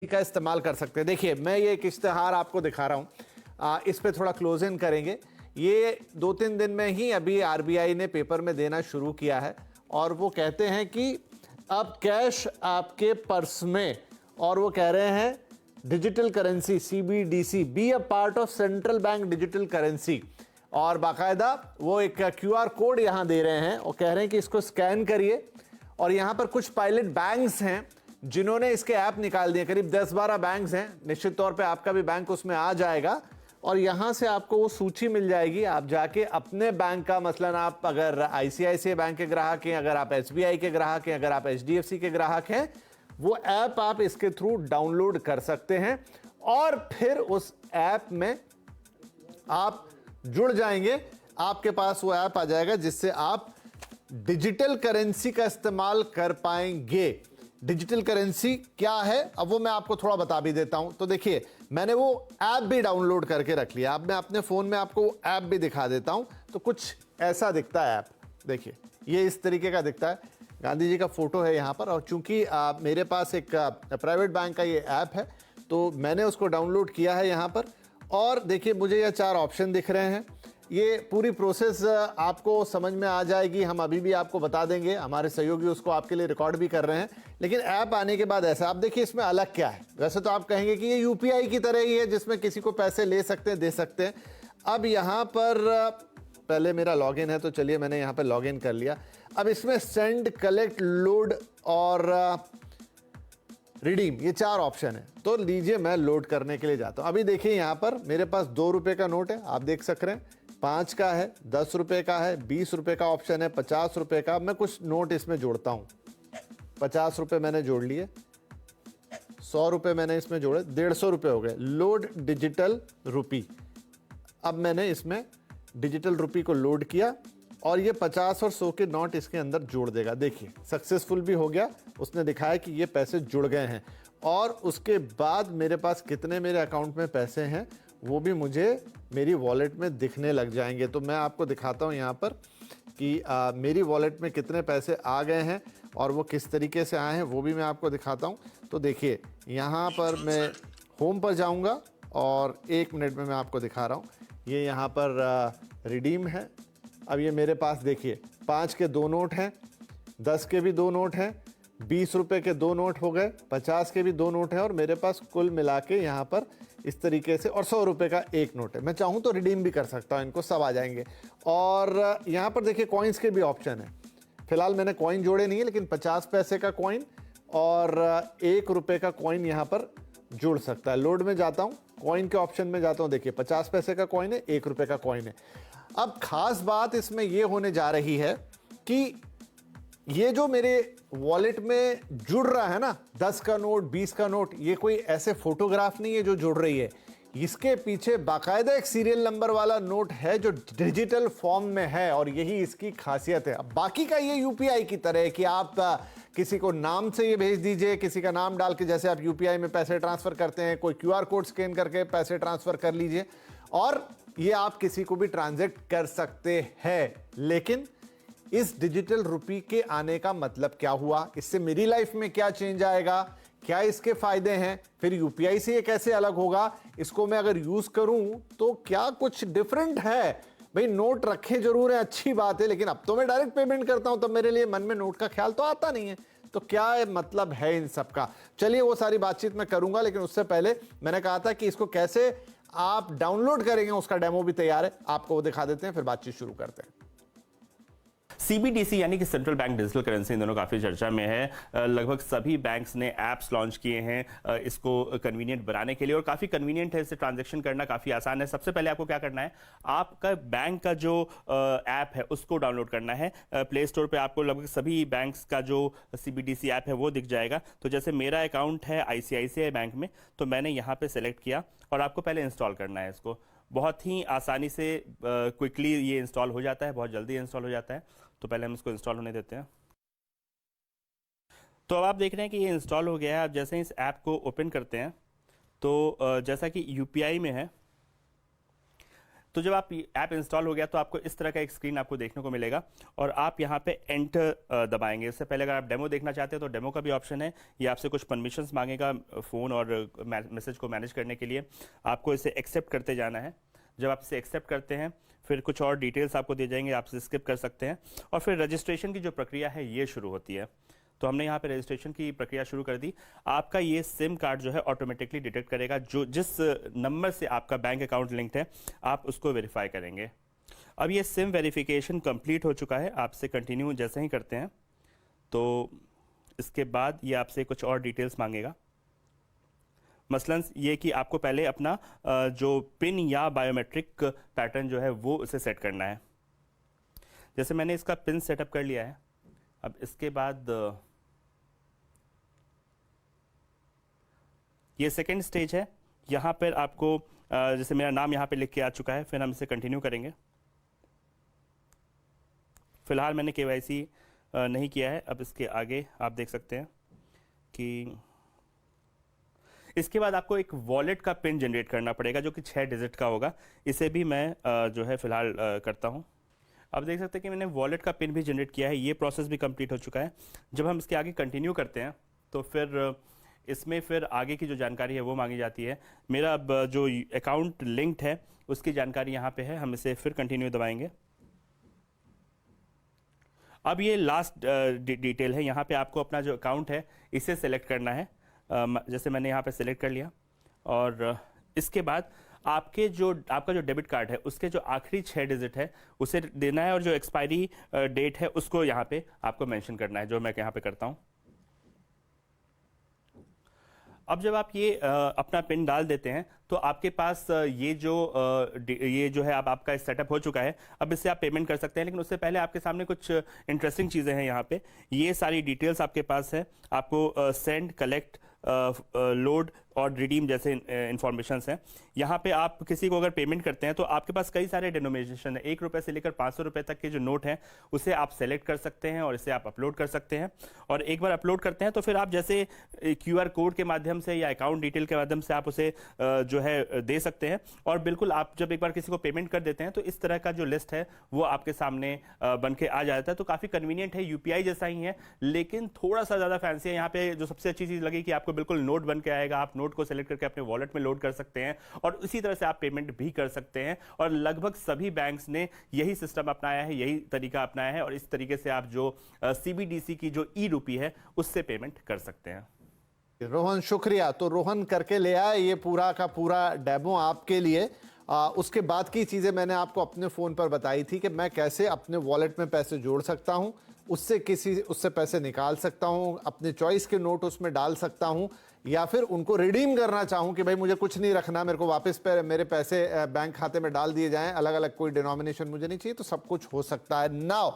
का इस्तेमाल कर सकते हैं। देखिए मैं ये एक इश्तेहार आपको दिखा रहा हूँ, इस पे थोड़ा क्लोज इन करेंगे। ये 2-3 दिन में ही अभी आरबीआई ने पेपर में देना शुरू किया है और वो कहते हैं कि अब कैश आपके पर्स में, और वो कह रहे हैं digital currency CBDC be a part of central bank digital currency, और बाकायदा वो एक क्यूआर कोड यहां दे रहे हैं और कह रहे हैं कि इसको स्कैन करिए। और यहां पर कुछ पायलट बैंक्स हैं जिन्होंने इसके ऐप निकाल दिए, करीब 10-12 बैंक्स हैं। निश्चित तौर पे आपका भी बैंक उसमें आ जाएगा और यहां से आपको वो सूची मिल जाएगी। आप जाके अपने बैंक का, मसलन आप अगर आईसीआईसीआई बैंक के ग्राहक हैं, अगर आप एसबीआई के ग्राहक हैं, अगर आप एचडीएफसी के ग्राहक हैं, वो ऐप आप इसके थ्रू डाउनलोड कर सकते हैं और फिर उस ऐप में आप जुड़ जाएंगे। आपके पास वो ऐप आ जाएगा जिससे आप डिजिटल करेंसी का इस्तेमाल कर पाएंगे। डिजिटल करेंसी क्या है अब वो मैं आपको थोड़ा बता भी देता हूं। तो देखिए मैंने वो ऐप भी डाउनलोड करके रख लिया। अब मैं अपने फोन में आपको ऐप भी दिखा देता हूं। तो कुछ ऐसा दिखता है ऐप, देखिए ये इस तरीके का दिखता है। गांधी जी का फोटो है यहां पर, और चूंकि मेरे पास एक प्राइवेट बैंक का ये ऐप है तो मैंने उसको डाउनलोड किया है यहां पर। और देखिए मुझे ये 4 ऑप्शन दिख रहे हैं। ये पूरी प्रोसेस आपको समझ में आ जाएगी, हम अभी भी आपको बता देंगे, हमारे सहयोगी उसको आपके लिए रिकॉर्ड भी कर रहे हैं। लेकिन ऐप आने के बाद ऐसा, आप देखिए इसमें अलग क्या है। वैसे तो आप कहेंगे कि ये यूपीआई की तरह ही है जिसमें किसी को पैसे ले सकते हैं, दे सकते हैं। अब यहाँ पर पहले मेरा लॉगिन है तो चलिए मैंने यहाँ पर लॉगिन कर लिया। अब इसमें सेंड, कलेक्ट, लोड और रिडीम, ये 4 ऑप्शन है। तो लीजिए मैं लोड करने के लिए जाता हूं। अभी देखिए यहां पर मेरे पास 2 रुपए का नोट है, आप देख सक रहे हैं, 5 का है, 10 रुपए का है, 20 रुपए का ऑप्शन है, 50 रुपए का। मैं कुछ नोट इसमें जोड़ता हूं। 50 रुपए मैंने जोड़ लिए, 100 रुपए मैंने इसमें जोड़े, 150 रुपए हो गए। Load digital rupee. अब मैंने इसमें डिजिटल रुपी को लोड किया और ये 50 और 100 के नोट इसके अंदर जोड़ देगा। देखिए सक्सेसफुल भी हो गया, उसने दिखाया कि ये पैसे जुड़ गए हैं। और उसके बाद मेरे पास कितने मेरे अकाउंट में पैसे हैं वो भी मुझे मेरी वॉलेट में दिखने लग जाएंगे। तो मैं आपको दिखाता हूँ यहाँ पर कि मेरी वॉलेट में कितने पैसे आ गए हैं और वो किस तरीके से आए हैं वो भी मैं आपको दिखाता हूँ। तो देखिए यहाँ पर मैं होम पर जाऊँगा और 1 मिनट में मैं आपको दिखा रहा हूँ। ये यहाँ पर रिडीम है। अब ये मेरे पास देखिए 5 के 2 नोट हैं, 10 के भी 2 नोट हैं, 20 रुपए के 2 नोट हो गए, 50 के भी 2 नोट हैं और मेरे पास कुल मिला के यहाँ पर इस तरीके से, और 100 रुपए का 1 नोट है। मैं चाहूँ तो रिडीम भी कर सकता हूँ, इनको सब आ जाएंगे। और यहाँ पर देखिए कॉइन्स के भी ऑप्शन है। फिलहाल मैंने कॉइन जोड़े नहीं है, लेकिन 50 पैसे का कॉइन और 1 रुपए का कॉइन यहाँ पर जुड़ सकता है। लोड में जाता हूँ, कॉइन के ऑप्शन में जाता हूँ, देखिए 50 पैसे का कॉइन है, 1 रुपए का कॉइन है। अब खास बात इसमें यह होने जा रही है कि ये जो मेरे वॉलेट में जुड़ रहा है ना, 10 का नोट, 20 का नोट, ये कोई ऐसे फोटोग्राफ नहीं है जो जुड़ रही है। इसके पीछे बाकायदा एक सीरियल नंबर वाला नोट है जो डिजिटल फॉर्म में है और यही इसकी खासियत है। अब बाकी का ये यूपीआई की तरह है कि आप किसी को नाम से ये भेज दीजिए, किसी का नाम डाल के, जैसे आप यूपीआई में पैसे ट्रांसफर करते हैं, कोई क्यूआर कोड स्कैन करके पैसे ट्रांसफर कर लीजिए और ये आप किसी को भी ट्रांजैक्ट कर सकते हैं। लेकिन इस डिजिटल रुपी के आने का मतलब क्या हुआ, इससे मेरी लाइफ में क्या चेंज आएगा, क्या इसके फायदे हैं, फिर यूपीआई से ये कैसे अलग होगा, इसको मैं अगर यूज करूं तो क्या कुछ डिफरेंट है। भाई नोट रखे जरूर है, अच्छी बात है, लेकिन अब तो मैं डायरेक्ट पेमेंट करता हूं, तब मेरे लिए मन में नोट का ख्याल तो आता नहीं है। तो क्या मतलब है इन सब का, चलिए वो सारी बातचीत मैं करूंगा। लेकिन उससे पहले मैंने कहा था कि इसको कैसे आप डाउनलोड करेंगे, उसका डेमो भी तैयार है, आपको वो दिखा देते हैं, फिर बातचीत शुरू करते हैं। सीबीडीसी यानी कि central bank digital currency in दोनों काफ़ी चर्चा में है। लगभग सभी बैंक्स ने ऐप्स लॉन्च किए हैं इसको कन्वीनियंट बनाने के लिए, और काफ़ी कन्वीनियंट है, इससे ट्रांजैक्शन करना काफ़ी आसान है। सबसे पहले आपको क्या करना है, आपका बैंक का जो ऐप है उसको डाउनलोड करना है। प्ले स्टोर पे आपको लगभग सभी बैंक्स का जो सीबीडीसी ऐप है वो दिख जाएगा। तो जैसे मेरा अकाउंट है आईसीआईसीआई बैंक में, तो मैंने यहाँ पर सेलेक्ट किया और आपको पहले इंस्टॉल करना है इसको। बहुत ही आसानी से क्विकली ये इंस्टॉल हो जाता है, बहुत जल्दी इंस्टॉल हो जाता है। तो पहले हम इसको इंस्टॉल होने देते हैं। तो अब आप देख रहे हैं कि ये इंस्टॉल हो गया है। आप जैसे ही इस ऐप को ओपन करते हैं तो जैसा कि यूपीआई में है, तो जब आप ऐप इंस्टॉल हो गया तो आपको इस तरह का एक स्क्रीन आपको देखने को मिलेगा और आप यहाँ पे एंटर दबाएंगे। इससे पहले अगर आप डेमो देखना चाहते हैं तो डेमो का भी ऑप्शन है। ये आपसे कुछ परमिशंस मांगेगा फ़ोन और मैसेज को मैनेज करने के लिए। आपको इसे एक्सेप्ट करते जाना है। जब आप इसे एक्सेप्ट करते हैं फिर कुछ और डिटेल्स आपको दिए जाएंगे, आप इसे स्किप कर सकते हैं और फिर रजिस्ट्रेशन की जो प्रक्रिया है ये शुरू होती है। तो हमने यहाँ पे रजिस्ट्रेशन की प्रक्रिया शुरू कर दी। आपका ये सिम कार्ड जो है ऑटोमेटिकली डिटेक्ट करेगा, जो जिस नंबर से आपका बैंक अकाउंट लिंक्ड है आप उसको वेरीफाई करेंगे। अब ये सिम वेरिफिकेशन कंप्लीट हो चुका है। आपसे कंटिन्यू जैसे ही करते हैं तो इसके बाद ये आपसे कुछ और डिटेल्स मांगेगा, मसलन ये कि आपको पहले अपना जो पिन या बायोमेट्रिक पैटर्न जो है वो उसे सेट करना है। जैसे मैंने इसका पिन सेटअप कर लिया है। अब इसके बाद ये सेकेंड स्टेज है। यहाँ पर आपको जैसे मेरा नाम यहाँ पे लिख के आ चुका है, फिर हम इसे कंटिन्यू करेंगे। फिलहाल मैंने KYC नहीं किया है। अब इसके आगे आप देख सकते हैं कि इसके बाद आपको एक वॉलेट का पिन जनरेट करना पड़ेगा जो कि 6 डिजिट का होगा। इसे भी मैं जो है फिलहाल करता हूँ। अब देख सकते हैं कि मैंने वॉलेट का पिन भी जनरेट किया है। ये प्रोसेस भी कंप्लीट हो चुका है। जब हम इसके आगे कंटिन्यू करते हैं तो फिर इसमें फिर आगे की जो जानकारी है वो मांगी जाती है। मेरा अब जो अकाउंट लिंक्ड है उसकी जानकारी यहाँ पे है। हम इसे फिर कंटिन्यू दबाएंगे। अब ये लास्ट डिटेल है। यहाँ पे आपको अपना जो अकाउंट है इसे सेलेक्ट करना है। जैसे मैंने यहाँ पे सेलेक्ट कर लिया और इसके बाद आपका जो डेबिट कार्ड है उसके जो आखिरी 6 डिजिट है उसे देना है और जो एक्सपायरी डेट है उसको यहाँ पे आपको मेंशन करना है, जो मैं यहाँ पे करता हूँ। अब जब आप ये अपना पिन डाल देते हैं तो आपके पास ये जो है अब आपका सेटअप हो चुका है। अब इससे आप पेमेंट कर सकते हैं, लेकिन उससे पहले आपके सामने कुछ इंटरेस्टिंग चीज़ें हैं। यहाँ पे ये सारी डिटेल्स आपके पास है। आपको सेंड, कलेक्ट, लोड और रिडीम जैसे इंफॉर्मेशन हैं। यहाँ पे आप किसी को अगर पेमेंट करते हैं तो आपके पास कई सारे डिनोमिनेशन है। 1 रुपये से लेकर 500 रुपये तक के जो नोट हैं उसे आप सेलेक्ट कर सकते हैं और इसे आप अपलोड कर सकते हैं। और एक बार अपलोड करते हैं तो फिर आप जैसे QR कोड के माध्यम से या अकाउंट डिटेल के माध्यम से आप उसे जो है दे सकते हैं। और बिल्कुल आप जब एक बार किसी को पेमेंट कर देते हैं तो इस तरह का जो लिस्ट है वो आपके सामने बन के आ जाता है। तो काफ़ी कन्वीनियंट है, UPI जैसा ही है, लेकिन थोड़ा सा ज़्यादा फैंसी है। यहाँ पे जो सबसे अच्छी चीज़ लगी कि आपको बिल्कुल नोट बन के आएगा। आप नोट को सेलेक्ट करके अपने वॉलेट में लोड कर सकते हैं और इसी तरह से आप पेमेंट भी कर सकते हैं। और लगभग सभी बैंक्स ने यही सिस्टम अपनाया है, यही तरीका अपनाया है और इस तरीके से आप जो CBDC की जो ई-रुपी है उससे पेमेंट कर सकते हैं। रोहन शुक्रिया। तो रोहन करके ले आया ये पूरा का पूरा डेमो आपके लिए। उसके बाद की चीज़ें मैंने आपको अपने फ़ोन पर बताई थी कि मैं कैसे अपने वॉलेट में पैसे जोड़ सकता हूं, उससे पैसे निकाल सकता हूं, अपने चॉइस के नोट उसमें डाल सकता हूं, या फिर उनको रिडीम करना चाहूं कि भाई मुझे कुछ नहीं रखना, मेरे को वापस मेरे पैसे बैंक खाते में डाल दिए जाएं, अलग अलग कोई डिनोमिनेशन मुझे नहीं चाहिए। तो सब कुछ हो सकता है। नाउ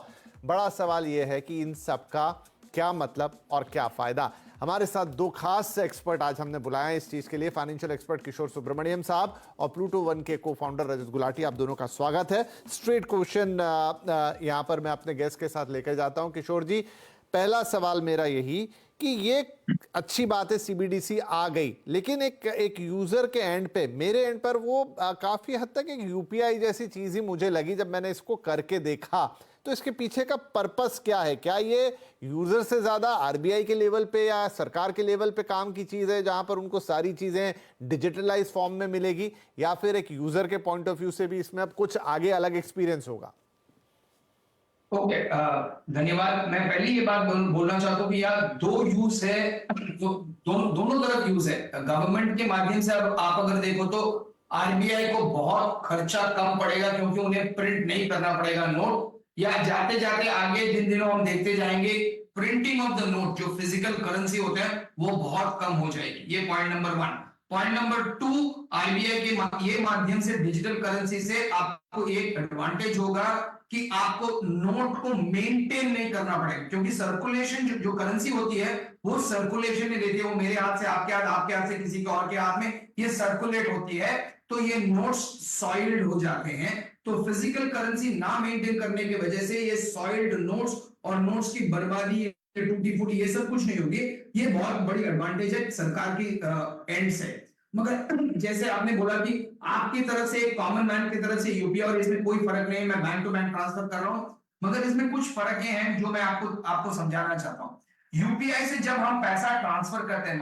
बड़ा सवाल यह है कि इन सब का क्या मतलब और क्या फ़ायदा। हमारे साथ 2 खास एक्सपर्ट आज हमने बुलाया है इस चीज़ के लिए। फाइनेंशियल एक्सपर्ट किशोर सुब्रमण्यम साहब और प्लूटो वन के को-फाउंडर रजत गुलाटी, आप दोनों का स्वागत है। स्ट्रेट क्वेश्चन यहाँ पर मैं अपने गेस्ट के साथ लेकर जाता हूँ। किशोर जी, पहला सवाल मेरा यही कि ये अच्छी बात है CBDC आ गई, लेकिन एक यूजर के एंड पे, मेरे एंड पर वो काफी हद तक एक UPI जैसी चीज ही मुझे लगी जब मैंने इसको करके देखा। तो इसके पीछे का पर्पस क्या है? क्या ये यूजर से ज्यादा RBI के लेवल पे या सरकार के लेवल पे काम की चीज है जहां पर उनको सारी चीजें डिजिटलाइज फॉर्म में मिलेगी, या फिर एक यूजर के पॉइंट ऑफ व्यू से भी इसमें अब कुछ आगे अलग एक्सपीरियंस होगा? ओके, धन्यवाद। मैं पहले ये बात बोलना चाहता हूँ कि यार 2 यूज है, तो दोनों तरफ यूज है। गवर्नमेंट के माध्यम से अब आप अगर देखो तो RBI को बहुत खर्चा कम पड़ेगा क्योंकि उन्हें प्रिंट नहीं करना पड़ेगा नोट, या जाते जाते आगे जिन दिनों हम देखते जाएंगे प्रिंटिंग ऑफ द नोट, जो फिजिकल करेंसी होते हैं, वो बहुत कम हो जाएगी। ये point number 1। Point number 2, RBI के ये माध्यम से डिजिटल करेंसी से आपको एक एडवांटेज होगा कि आपको नोट को मेंटेन नहीं करना पड़ेगा, क्योंकि सर्कुलेशन जो करेंसी होती है वो सर्कुलेशन में रहती है। वो मेरे हाथ से आपके हाथ से किसी और के हाथ में ये सर्कुलेट होती है, तो ये नोट्स सॉइल्ड हो जाते हैं। तो फिजिकल करेंसी ना मेंटेन करने की वजह से ये सॉइल्ड नोट्स और नोट्स की बर्बादी, टूटी फूटी, ये सब कुछ नहीं होगी। ये बहुत बड़ी एडवांटेज है सरकार की एंड से। मगर जैसे आपने बोला कि आपकी तरफ से, कॉमन मैन की तरफ से यूपीआई और इसमें कोई फर्क नहीं है, मैं बैंक टू बैंक ट्रांसफर कर रहा हूं, मगर इसमें कुछ फर्क हैं जो मैं आपको समझाना चाहता हूं। यूपीआई से जब हम पैसा ट्रांसफर करते हैं,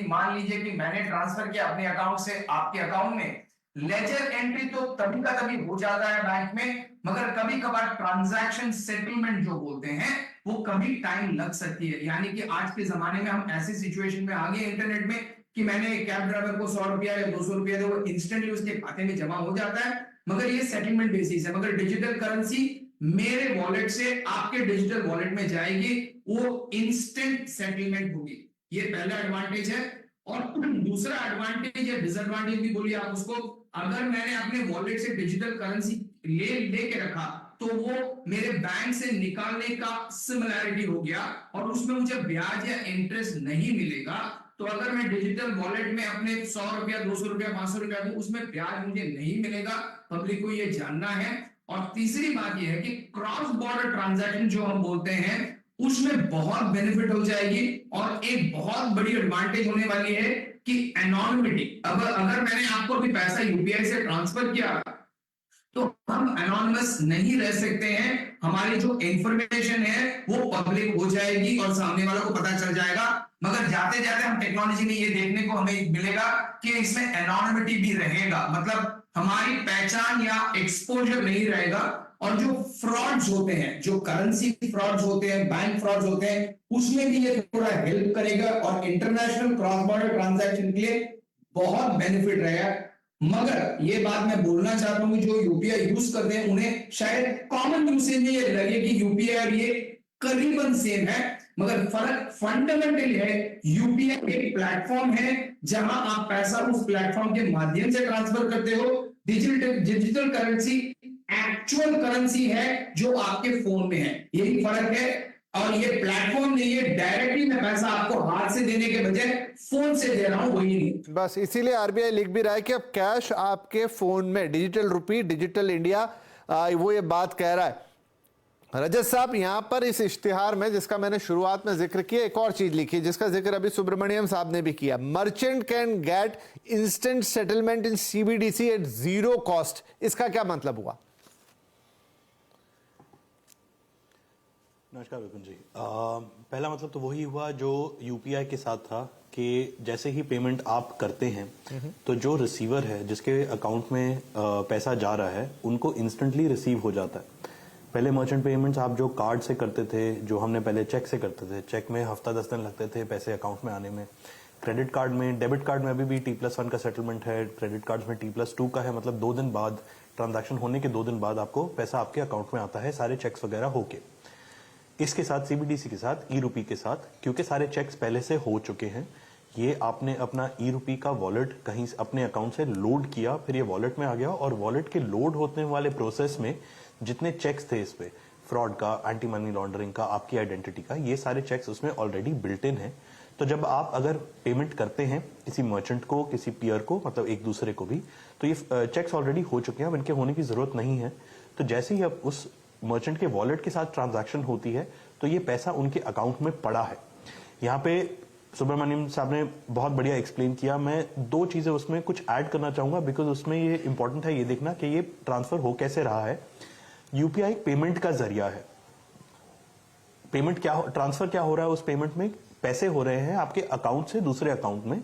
मान लीजिए कि मैंने ट्रांसफर किया अपने अकाउंट से आपके अकाउंट में, लेजर एंट्री तो तभी का तभी हो जाता है बैंक में, मगर कभी कभार ट्रांजैक्शन सेटलमेंट जो बोलते हैं वो कभी टाइम लग सकती है। यानी कि आज के जमाने में हम ऐसी सिचुएशन में आ गए इंटरनेट में कि मैंने कैब ड्राइवर को 100 रुपया या 200 रुपया दे, वो इंस्टेंटली उसके खाते में जमा हो जाता है, मगर ये सेटलमेंट बेसिस है। मगर डिजिटल करेंसी मेरे वॉलेट से आपके डिजिटल वॉलेट में जाएगी, वो इंस्टेंट सेटलमेंट होगी। ये पहला एडवांटेज है। और दूसरा एडवांटेज या डिसएडवांटेज भी बोलिए आप उसको, अगर मैंने अपने वॉलेट से डिजिटल करेंसी लेके रखा तो वो मेरे बैंक से निकालने का सिमिलैरिटी हो गया और उसमें मुझे ब्याज या इंटरेस्ट नहीं मिलेगा। तो अगर मैं डिजिटल वॉलेट में अपने 100 रुपया, 200 रुपया, 500 रुपया दूं, उसमें ब्याज मुझे नहीं मिलेगा। पब्लिक को ये जानना है। और तीसरी बात यह है कि क्रॉस बॉर्डर ट्रांजैक्शन जो हम बोलते हैं उसमें बहुत बेनिफिट हो जाएगी। और एक बहुत बड़ी एडवांटेज होने वाली है कि एनोनिमिटी। अगर मैंने आपको अभी पैसा यूपीआई से ट्रांसफर किया तो हम एनोनिमस नहीं रह सकते हैं, हमारी जो इंफॉर्मेशन है वो पब्लिक हो जाएगी और सामने वालों को पता चल जाएगा। मगर जाते जाते हम टेक्नोलॉजी में ये देखने को हमें मिलेगा कि इसमें एनोनिमिटी भी रहेगा, मतलब हमारी पहचान या एक्सपोजर नहीं रहेगा। और जो फ्रॉड्स होते हैं, जो करेंसी फ्रॉड्स होते हैं, बैंक फ्रॉड्स होते हैं, उसमें भी ये थोड़ा हेल्प करेगा और इंटरनेशनल क्रॉस बॉर्डर ट्रांजैक्शन के लिए बहुत बेनिफिट रहेगा। मगर ये बात मैं बोलना चाहता हूं कि जो यूपीआई यूज करते हैं उन्हें शायद कॉमन यूसेज में ये लगे कि यूपीआई और ये करीबन सेम है, मगर फर्क फंडामेंटल है। यूपीआई एक प्लेटफॉर्म है जहां आप पैसा उस प्लेटफॉर्म के माध्यम से ट्रांसफर करते हो। डिजिटल करेंसी एक्चुअल करेंसी है जो आपके फोन में है, यही फर्क है। और ये प्लेटफॉर्म नहीं है, डायरेक्टली मैं पैसा आपको हाथ से देने के बजाय फोन से दे रहा हूं, वही नहीं। बस इसीलिए आरबीआई लिख भी रहा है कि अब कैश आपके फोन में, डिजिटल रुपी, डिजिटल इंडिया, वो ये बात कह रहा है। रजत साहब, यहां पर इस इश्तिहार में जिसका मैंने शुरुआत में जिक्र किया, एक और चीज लिखी जिसका जिक्र अभी सुब्रमण्यम साहब ने भी किया। Merchant can get instant settlement in CBDC at zero cost. इसका क्या मतलब हुआ? नमस्कार विपिन जी। पहला मतलब तो वही हुआ जो यूपीआई के साथ था कि जैसे ही पेमेंट आप करते हैं तो जो रिसीवर है, जिसके अकाउंट में पैसा जा रहा है, उनको इंस्टेंटली रिसीव हो जाता है। पहले मर्चेंट पेमेंट्स आप जो कार्ड से करते थे, जो हमने पहले चेक से करते थे, चेक में हफ्ता 10 दिन लगते थे पैसे अकाउंट में आने में। क्रेडिट कार्ड में, डेबिट कार्ड में अभी भी T+1 का सेटलमेंट है, क्रेडिट कार्ड में T+2 का है, मतलब 2 दिन बाद, ट्रांजैक्शन होने के 2 दिन बाद आपको पैसा आपके अकाउंट में आता है, सारे चेक्स वगैरह होके। इसके साथ सीबीडीसी के साथ, ई रूपी के साथ, क्योंकि सारे चेक्स पहले से हो चुके हैं, ये आपने अपना ई रूपी का वॉलेट कहीं अपने अकाउंट से लोड किया, फिर ये वॉलेट में आ गया और वॉलेट के लोड होने वाले प्रोसेस में जितने चेक्स थे इस पे, फ्रॉड का, एंटी मनी लॉन्ड्रिंग का, आपकी आइडेंटिटी का, ये सारे चेक्स उसमें ऑलरेडी बिल्ट इन है। तो जब आप अगर पेमेंट करते हैं किसी मर्चेंट को, किसी पीयर को, मतलब एक दूसरे को भी, तो ये चेक्स ऑलरेडी हो चुके हैं, अब इनके होने की जरूरत नहीं है। तो जैसे ही अब उस मर्चेंट के वॉलेट के साथ ट्रांजैक्शन होती है तो ये पैसा उनके अकाउंट में पड़ा है। यहाँ पे सुब्रमण्यम साहब ने बहुत बढ़िया एक्सप्लेन किया। मैं 2 चीजें उसमें कुछ ऐड करना चाहूंगा, बिकॉज उसमें ये इंपॉर्टेंट है ये देखना कि ये ट्रांसफर हो कैसे रहा है। यूपीआई पेमेंट का जरिया है। पेमेंट क्या, ट्रांसफर क्या हो रहा है उस पेमेंट में? पैसे हो रहे हैं आपके अकाउंट से दूसरे अकाउंट में।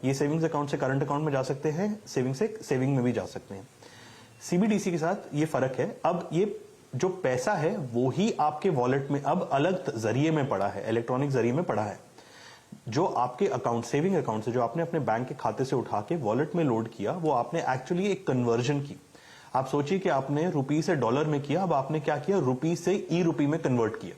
ये सेविंग्स अकाउंट से करंट अकाउंट में जा सकते हैं, सेविंग से सेविंग में भी जा सकते हैं। सीबीडीसी के साथ ये फर्क है, अब ये जो पैसा है वो ही आपके वॉलेट में अब अलग जरिए में पड़ा है, इलेक्ट्रॉनिक जरिए में पड़ा है। जो आपके अकाउंट, सेविंग अकाउंट से जो आपने अपने बैंक के खाते से उठा के वॉलेट में लोड किया, वो आपने एक्चुअली एक कन्वर्जन की। आप सोचिए कि आपने रुपी से डॉलर में किया, अब आपने क्या किया, रुपी से ई रुपी में कन्वर्ट किया।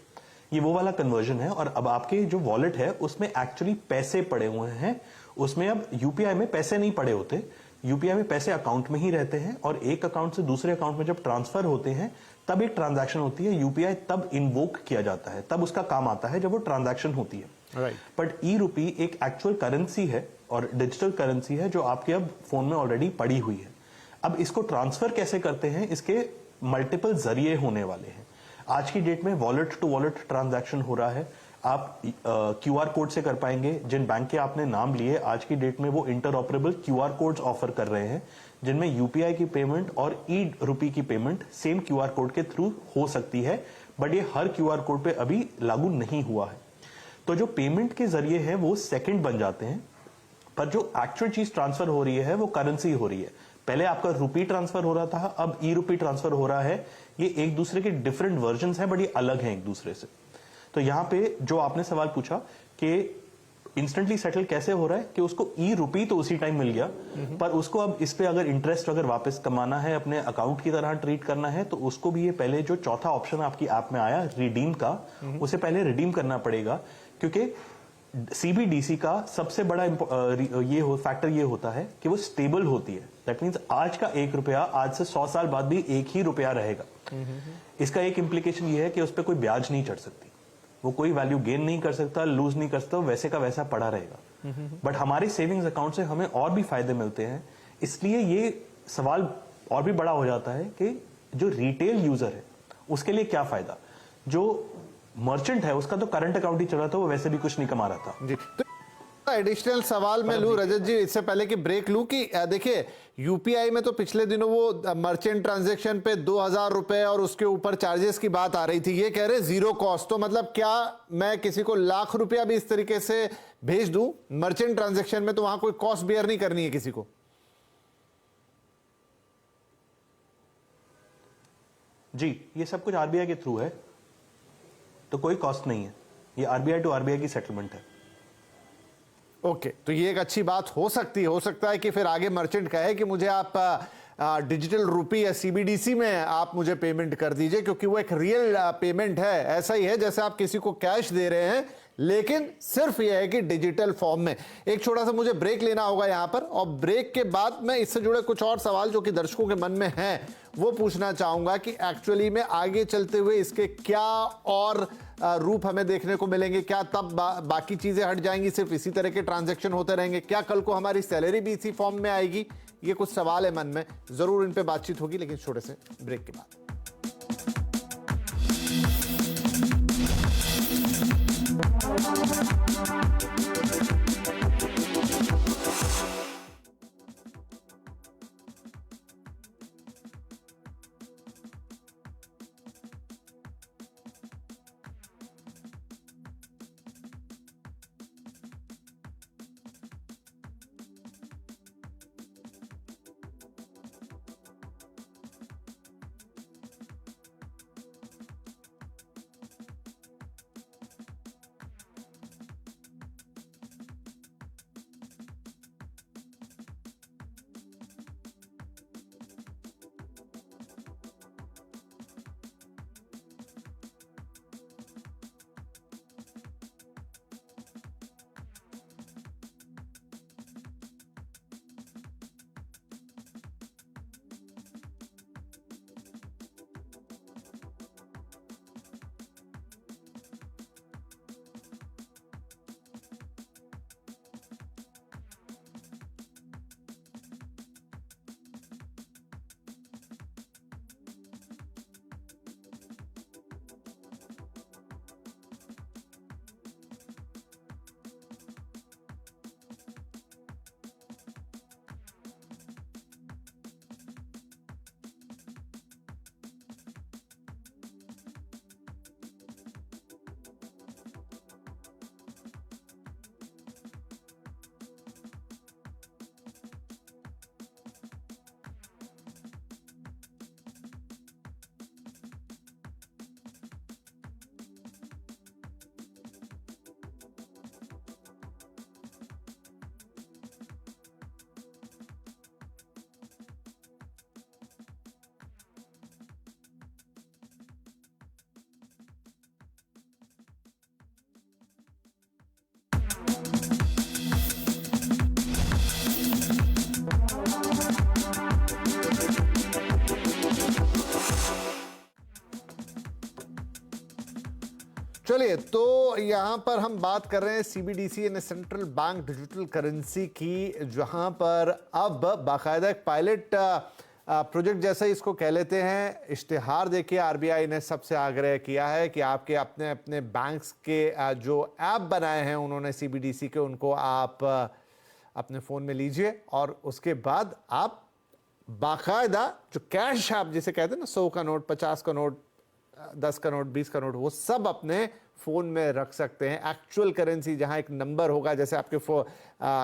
ये वो वाला कन्वर्जन है। और अब आपके जो वॉलेट है उसमें एक्चुअली पैसे पड़े हुए हैं, उसमें अब यूपीआई में पैसे नहीं पड़े होते। यूपीआई में पैसे अकाउंट में ही रहते हैं और एक अकाउंट से दूसरे अकाउंट में जब ट्रांसफर होते हैं तब एक ट्रांजैक्शन होती है। यूपीआई तब इन्वोक किया जाता है, तब उसका काम आता है जब वो ट्रांजैक्शन होती है। बट ई रूपी एक एक्चुअल करेंसी है और डिजिटल करेंसी है जो आपके अब फोन में ऑलरेडी पड़ी हुई है। अब इसको ट्रांसफर कैसे करते हैं, इसके मल्टीपल जरिए होने वाले हैं। आज की डेट में वॉलेट टू वॉलेट ट्रांजैक्शन हो रहा है। आप क्यूआर कोड से कर पाएंगे। जिन बैंक के आपने नाम लिए आज की डेट में वो इंटरऑपरेबल क्यूआर कोड्स ऑफर कर रहे हैं, जिनमें यूपीआई की पेमेंट और ई रुपी की पेमेंट सेम क्यूआर कोड के थ्रू हो सकती है, बट ये हर क्यूआर कोड पे अभी लागू नहीं हुआ है। तो जो पेमेंट के जरिए है वो सेकंड बन जाते हैं, पर जो एक्चुअल चीज ट्रांसफर हो रही है वो करेंसी हो रही है। पहले आपका रुपी ट्रांसफर हो रहा था, अब ई रुपी ट्रांसफर हो रहा है। ये एक दूसरे के डिफरेंट वर्जन हैं, बट ये अलग हैं एक दूसरे से। तो यहां पे जो आपने सवाल पूछा कि इंस्टेंटली सेटल कैसे हो रहा है, कि उसको ई रुपी तो उसी टाइम मिल गया, पर उसको अब इस पे अगर इंटरेस्ट अगर वापस कमाना है, अपने अकाउंट की तरह ट्रीट करना है, तो उसको भी ये पहले जो चौथा ऑप्शन आपकी ऐप में आया रिडीम का, उसे पहले रिडीम करना पड़ेगा। क्योंकि सीबीडीसी का सबसे बड़ा फैक्टर ये होता है कि वो स्टेबल होती है। दैट मीन्स आज का 1 रुपया आज से 100 साल बाद भी 1 ही रुपया रहेगा। इसका एक इंप्लीकेशन ये है कि उस पर कोई ब्याज नहीं चढ़ सकती, वो कोई वैल्यू गेन नहीं कर सकता, लूज नहीं कर सकता, वैसे का वैसा पड़ा रहेगा। बट हमारे सेविंग्स अकाउंट से हमें और भी फायदे मिलते हैं। इसलिए ये सवाल और भी बड़ा हो जाता है कि जो रिटेल यूजर है उसके लिए क्या फायदा। जो मर्चेंट है उसका तो करंट अकाउंट ही चल रहा था, वो वैसे भी कुछ नहीं कमा रहा था जी। तो एडिशनल सवाल मैं लूं रजत जी, इससे पहले कि ब्रेक लूं, कि देखिए यूपीआई में तो पिछले दिनों वो मर्चेंट ट्रांजैक्शन पे 2000 रुपए और उसके ऊपर चार्जेस की बात आ रही थी, ये कह रहे जीरो कॉस्ट। तो मतलब क्या मैं किसी को लाख रुपया भी इस तरीके से भेज दूं मर्चेंट ट्रांजैक्शन में, तो वहां कोई कॉस्ट बियर नहीं करनी है किसी को? जी, ये सब कुछ आरबीआई के थ्रू है, तो कोई कॉस्ट नहीं है। ये आरबीआई टू आरबीआई की सेटलमेंट है। ओके, तो ये एक अच्छी बात हो सकता है कि फिर आगे मर्चेंट कहे कि मुझे आप डिजिटल रुपी या सीबीडीसी में आप मुझे पेमेंट कर दीजिए, क्योंकि वो एक रियल पेमेंट है। ऐसा ही है जैसे आप किसी को कैश दे रहे हैं, लेकिन सिर्फ यह है कि डिजिटल फॉर्म में। एक छोटा सा मुझे ब्रेक लेना होगा यहां पर, और ब्रेक के बाद मैं इससे जुड़े कुछ और सवाल जो कि दर्शकों के मन में हैं वो पूछना चाहूंगा कि एक्चुअली में आगे चलते हुए इसके क्या और रूप हमें देखने को मिलेंगे। क्या तब बाकी चीजें हट जाएंगी, सिर्फ इसी तरह के ट्रांजैक्शन होते रहेंगे? क्या कल को हमारी सैलरी भी इसी फॉर्म में आएगी? ये कुछ सवाल है मन में, जरूर इन पे बातचीत होगी, लेकिन छोटे से ब्रेक के बाद। चलिए, तो यहां पर हम बात कर रहे हैं सीबीडीसी यानी सेंट्रल बैंक डिजिटल करेंसी की, जहां पर अब बाकायदा एक पायलट प्रोजेक्ट जैसा ही इसको कह लेते हैं। इश्तिहार देखिए, आरबीआई ने सबसे आग्रह किया है कि आपके अपने अपने बैंक्स के जो ऐप बनाए हैं उन्होंने सीबीडीसी के, उनको आप अपने फ़ोन में लीजिए और उसके बाद आप बाकायदा जो कैश आप जिसे कहते हैं ना, 100 का नोट, 50 का नोट, 10 का नोट, 20 का नोट, वो सब अपने फ़ोन में रख सकते हैं। एक्चुअल करेंसी जहां एक नंबर होगा, जैसे आपके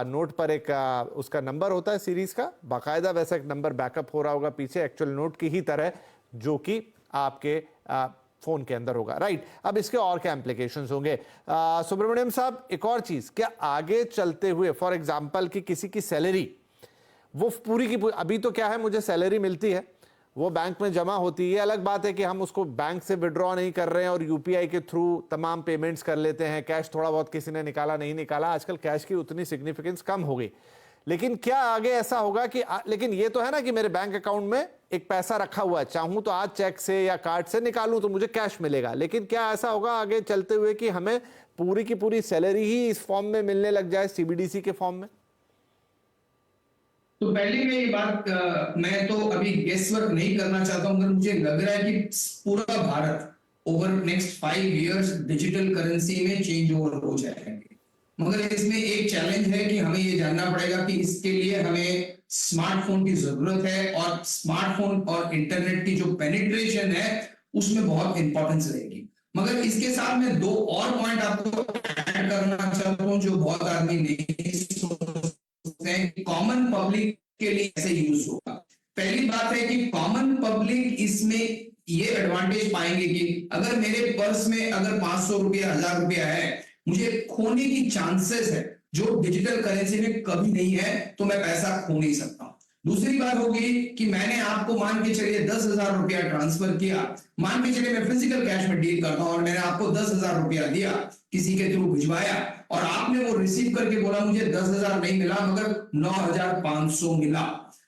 नोट पर एक उसका नंबर होता है सीरीज का, बाकायदा वैसा एक नंबर बैकअप हो रहा होगा पीछे एक्चुअल नोट की ही तरह, जो कि आपके फोन के अंदर होगा। राइट, अब इसके और क्या एप्लीकेशंस होंगे? सुब्रमण्यम साहब, एक और चीज, क्या आगे चलते हुए फॉर एग्जांपल कि किसी की सैलरी वो पूरी की पूरी, अभी तो क्या है, मुझे सैलरी मिलती है, वो बैंक में जमा होती है, अलग बात है कि हम उसको बैंक से विड्रॉ नहीं कर रहे हैं और यूपीआई के थ्रू तमाम पेमेंट्स कर लेते हैं, कैश थोड़ा बहुत किसी ने निकाला नहीं निकाला, आजकल कैश की उतनी सिग्निफिकेंस कम हो गई। लेकिन क्या आगे ऐसा होगा कि लेकिन ये तो है ना कि मेरे बैंक अकाउंट में एक पैसा रखा हुआ है, चाहूं तो आज चेक से या कार्ड से निकालूं तो मुझे कैश मिलेगा, लेकिन क्या ऐसा होगा आगे चलते हुए कि हमें पूरी की पूरी सैलरी ही इस फॉर्म में मिलने लग जाए, सीबीडीसी के फॉर्म में? तो पहले मैं ये बात मैं तो अभी गेस वर्क नहीं करना चाहता हूं, मगर मुझे लग रहा है कि पूरा Bharat over next 5 years digital currency में चेंज ओवर हो जाएंगे। मगर इसमें एक चैलेंज है कि हमें ये जानना पड़ेगा कि इसके लिए हमें स्मार्टफोन की जरूरत है, और स्मार्टफोन और इंटरनेट की जो पेनिट्रेशन है उसमें बहुत इंपॉर्टेंस रहेगी। मगर इसके साथ मैं 2 और पॉइंट आपको ऐड करना चाहता हूं जो बहुत आदमी नहीं सोचते हैं, कॉमन पब्लिक के लिए कैसे यूज होगा। पहली बात है कि कॉमन पब्लिक इसमें ये एडवांटेज पाएंगे कि अगर मेरे पर्स में अगर 500 रुपया 1000 रुपया है, मुझे खोने की चांसेस है जो डिजिटल करेंसी में कभी नहीं है, तो मैं पैसा खो नहीं सकता हूं। दूसरी बात होगी कि मैंने आपको मान के चलिए 10,000 रुपया ट्रांसफर किया, मान के चलिए मैं फिजिकल कैश में डील करता हूं और मैंने आपको 10,000 रुपया दिया, किसी के थ्रू भिजवाया, और आपने वो रिसीव करके बोला मुझे 10,000 नहीं मिला मगर 9,500 मिला,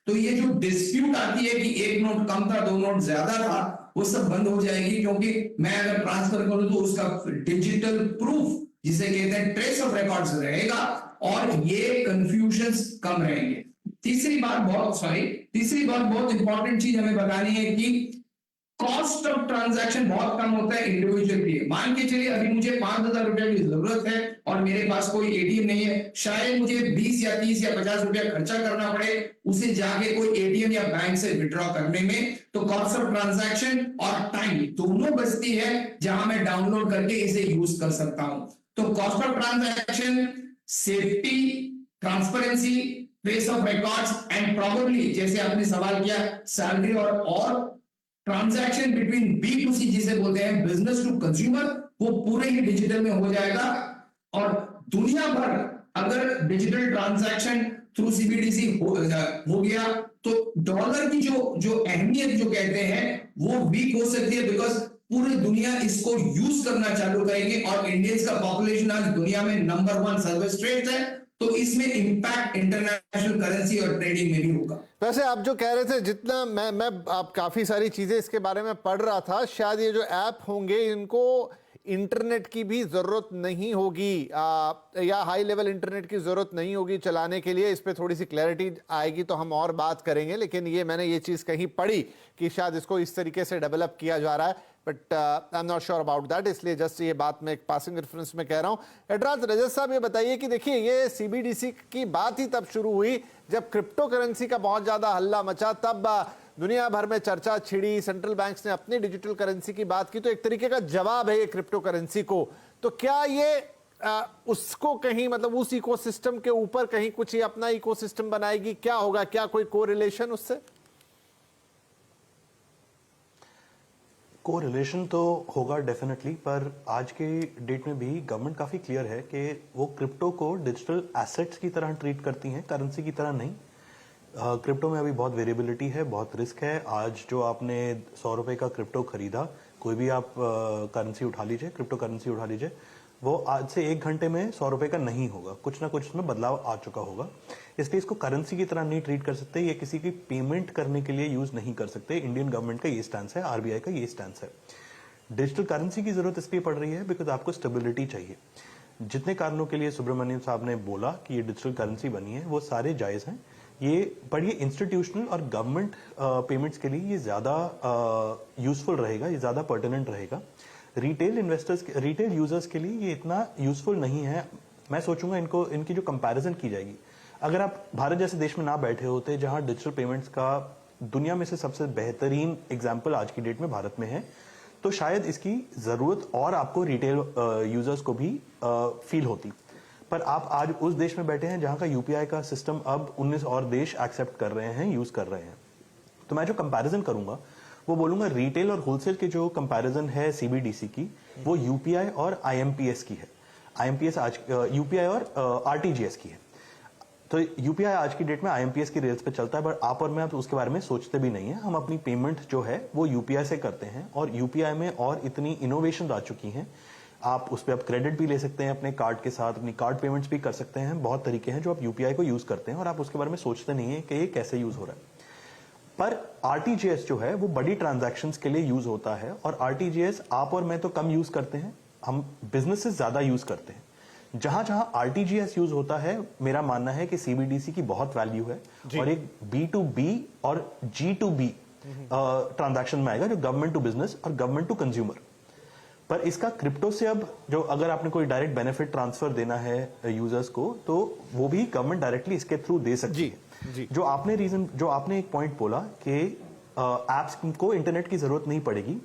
तो ये जो डिस्प्यूट आती है कि एक नोट कम था 2 नोट ज्यादा था, वो सब बंद हो जाएगी, क्योंकि मैं अगर ट्रांसफर करूं तो उसका डिजिटल प्रूफ जिसे कहते हैं ट्रेस ऑफ रिकॉर्ड्स रहेगा और ये कंफ्यूजन्स कम रहेंगे। तीसरी बात बहुत इंपॉर्टेंट चीज हमें बतानी है कि कॉस्ट ऑफ ट्रांजैक्शन बहुत कम होता है इंडिविजुअल के लिए। मान के चलिए अभी मुझे 5,000 रुपए की जरूरत है और मेरे पास कोई एटीएम नहीं है, शायद मुझे 20 या 30 या 50 रुपया खर्चा करना पड़े उसे जाके कोई एटीएम या बैंक से विड्रॉ करने में, तो कॉस्ट ऑफ ट्रांजैक्शन और टाइम दोनों बचती है जहां मैं डाउनलोड करके इसे यूज कर सकता हूं। तो cost of transaction, safety, transparency, trace of records and probably जैसे आपने सवाल किया सैलरी और ट्रांजैक्शन बिटवीन B2C जिसे बोलते हैं बिजनेस टू कंज्यूमर, वो पूरे ही डिजिटल में हो जाएगा। और दुनिया भर अगर डिजिटल ट्रांजैक्शन थ्रू सीबीडीसी हो गया तो डॉलर की जो अहमियत जो कहते हैं वो वीक हो सकती है, बिकॉज पूरी दुनिया इसको यूज करना चालू करेंगे और इंडियंस का पॉपुलेशन आज दुनिया में नंबर 1 सर्वश्रेष्ठ है, तो इसमें इंपैक्ट इंटरनेशनल करेंसी और ट्रेडिंग में भी होगा। वैसे आप जो कह रहे थे, जितना मैं आप काफी सारी चीजें इसके बारे में पढ़ रहा था, शायद ये जो ऐप होंगे इनको इंटरनेट की भी जरूरत नहीं होगी या हाई लेवल इंटरनेट की जरूरत नहीं होगी चलाने के लिए। इस पे थोड़ी सी क्लैरिटी आएगी तो हम और बात करेंगे, लेकिन ये मैंने ये चीज कहीं पढ़ी कि शायद इसको इस तरीके से डेवलप किया जा रहा है, but I am not sure about that, इसलिए जस्ट ये बात मैं एक पासिंग रेफरेंस में कह रहा हूं। एड्राज रजत साहब ये बताइए कि देखिए ये सीबीडीसी की बात ही तब शुरू हुई जब क्रिप्टो करेंसी का बहुत ज्यादा हल्ला मचा, तब दुनिया भर में चर्चा छिड़ी, सेंट्रल बैंक्स ने अपनी डिजिटल करेंसी की बात की, तो एक तरीके का जवाब है ये क्रिप्टो करेंसी को। तो क्या ये उसको कहीं मतलब उस इकोसिस्टम के ऊपर कहीं कुछ ही अपना इकोसिस्टम बनाएगी? क्या होगा, क्या कोई कोरिलेशन उससे? कोरिलेशन तो होगा डेफिनेटली, पर आज के डेट में भी गवर्नमेंट काफी क्लियर है कि वो क्रिप्टो को डिजिटल एसेट्स की तरह ट्रीट करती हैं, करेंसी की तरह नहीं। क्रिप्टो में अभी बहुत वेरिएबिलिटी है, बहुत रिस्क है। आज जो आपने 100 रुपए का क्रिप्टो खरीदा, कोई भी आप करेंसी उठा लीजिए, क्रिप्टो करेंसी उठा लीजिए, वो आज से 1 घंटे में 100 रुपए का नहीं होगा, कुछ ना कुछ उसमें बदलाव आ चुका होगा। इसलिए इसको करेंसी की तरह नहीं ट्रीट कर सकते, ये किसी की पेमेंट करने के लिए यूज नहीं कर सकते। इंडियन गवर्नमेंट का ये स्टैंस है, आरबीआई का ये स्टैंस है। डिजिटल करेंसी की जरूरत इसलिए पड़ रही है बिकॉज आपको स्टेबिलिटी चाहिए। जितने कारणों के लिए सुब्रमण्यम साहब ने बोला कि ये डिजिटल करेंसी बनी है वो सारे जायज हैं, पर ये इंस्टीट्यूशनल और गवर्नमेंट पेमेंट्स के लिए ये ज्यादा यूजफुल रहेगा, ये ज्यादा पर्टिनेंट रहेगा। रिटेल यूजर्स के लिए ये इतना यूजफुल नहीं है। मैं सोचूंगा इनकी जो कंपैरिजन की जाएगी, अगर आप भारत जैसे देश में ना बैठे होते जहां डिजिटल पेमेंट्स का दुनिया में से सबसे बेहतरीन एग्जाम्पल आज की डेट में भारत में है, तो शायद इसकी जरूरत और आपको रिटेल यूजर्स को भी फील होती। पर आप आज उस देश में बैठे हैं जहां का यूपीआई का सिस्टम अब 19 और देश एक्सेप्ट कर रहे हैं, यूज कर रहे हैं। तो मैं जो कंपैरिजन करूंगा वो बोलूंगा रिटेल और होलसेल की जो कंपैरिजन है सीबीडीसी की, वो यूपीआई और आईएमपीएस की है। आईएमपीएस आज यूपीआई और आरटीजीएस की है। तो यूपीआई आज की डेट में आईएमपीएस की रेल्स पे चलता है, बट आप और मैं उसके बारे में सोचते भी नहीं है। हम अपनी पेमेंट जो है वो यूपीआई से करते हैं, और यूपीआई में और इतनी इनोवेशन आ चुकी हैं, आप उस पर क्रेडिट भी ले सकते हैं अपने कार्ड के साथ, अपनी कार्ड पेमेंट्स भी कर सकते हैं। बहुत तरीके हैं जो आप यूपीआई को यूज करते हैं और आप उसके बारे में सोचते नहीं है कि ये कैसे यूज हो रहा है। पर आरटीजीएस जो है वो बड़ी ट्रांजैक्शंस के लिए यूज होता है, और आरटीजीएस आप और मैं तो कम यूज करते हैं, हम बिजनेसेस ज्यादा यूज करते हैं। जहां जहां आरटीजीएस यूज होता है, मेरा मानना है कि सीबीडीसी की बहुत वैल्यू है, और एक B2B और G2B ट्रांजैक्शन में आएगा, जो गवर्नमेंट टू बिजनेस और गवर्नमेंट टू कंज्यूमर। पर इसका क्रिप्टो से अब जो अगर आपने कोई डायरेक्ट बेनिफिट ट्रांसफर देना है यूजर्स को, तो वो भी गवर्नमेंट डायरेक्टली इसके थ्रू दे सकती है। जो आपने एक पॉइंट बोला कि एप्स को इंटरनेट की जरूरत नहीं पड़ेगी,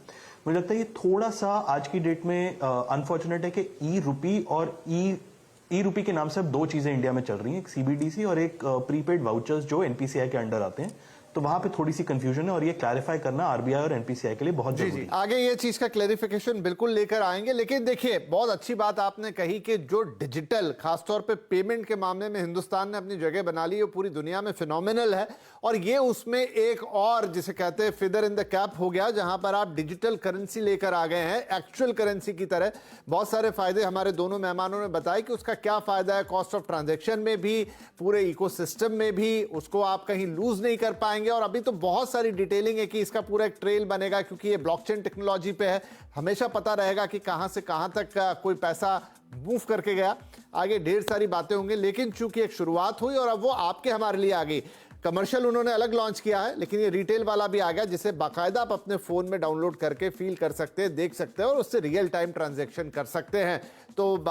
मुझे लगता है ये थोड़ा सा आज की डेट में अनफॉर्चुनेट है कि ई रूपी और ई रूपी के नाम से अब दो चीजें इंडिया में चल रही हैं, एक सीबीडीसी और एक प्रीपेड वाउचर्स जो एनपीसीआई के अंडर आते हैं। तो वहां पे थोड़ी सी कंफ्यूजन है, और ये क्लैरिफाई करना आरबीआई और एनपीसीआई के लिए बहुत जरूरी है। आगे ये चीज का क्लैरिफिकेशन बिल्कुल लेकर आएंगे, लेकिन देखिए बहुत अच्छी बात आपने कही कि जो डिजिटल खासतौर पे पेमेंट के मामले में हिंदुस्तान ने अपनी जगह बना ली, वो पूरी दुनिया में फिनोमिनल है। और ये उसमें एक और जिसे कहते हैं फिदर इन द कैप हो गया, जहां पर आप डिजिटल करेंसी लेकर आ गए हैं एक्चुअल करेंसी की तरह। बहुत सारे फायदे हमारे दोनों मेहमानों ने बताए कि उसका क्या फायदा है, कॉस्ट ऑफ ट्रांजैक्शन में भी, पूरे इकोसिस्टम में भी, उसको आप कहीं लूज नहीं कर पाएंगे। और अभी तो बहुत सारी डिटेलिंग है कि इसका पूरा एक ट्रेल बनेगा, क्योंकि ये ब्लॉकचेन टेक्नोलॉजी पे है, हमेशा पता रहेगा कि कहां से कहां तक कोई पैसा मूव करके गया। आगे ढेर सारी बातें होंगी, लेकिन चूंकि एक शुरुआत हुई और अब वो आपके हमारे लिए आ गई। कमर्शियल उन्होंने अलग लॉन्च किया है, लेकिन ये रिटेल वाला भी आ गया, जिसे बाकायदा आप अपने फोन में डाउनलोड करके फील कर सकते हैं, देख सकते हैं और उससे रियल टाइम ट्रांजैक्शन कर सकते हैं। तो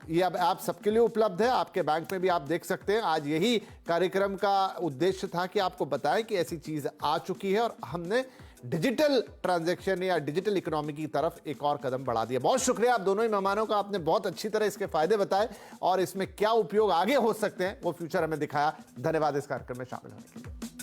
ये अब ऐप सबके लिए उपलब्ध है, आपके बैंक में भी आप देख सकते हैं। आज यही कार्यक्रम का उद्देश्य था कि आपको बताएं कि ऐसी चीज आ चुकी है और हमने डिजिटल ट्रांजैक्शन या डिजिटल इकोनॉमी की तरफ एक और कदम बढ़ा दिया। बहुत शुक्रिया आप दोनों ही मेहमानों का, आपने बहुत अच्छी तरह इसके फायदे बताए और इसमें क्या उपयोग आगे हो सकते हैं वो फ्यूचर हमें दिखाया। धन्यवाद इस कार्यक्रम में शामिल होने के लिए।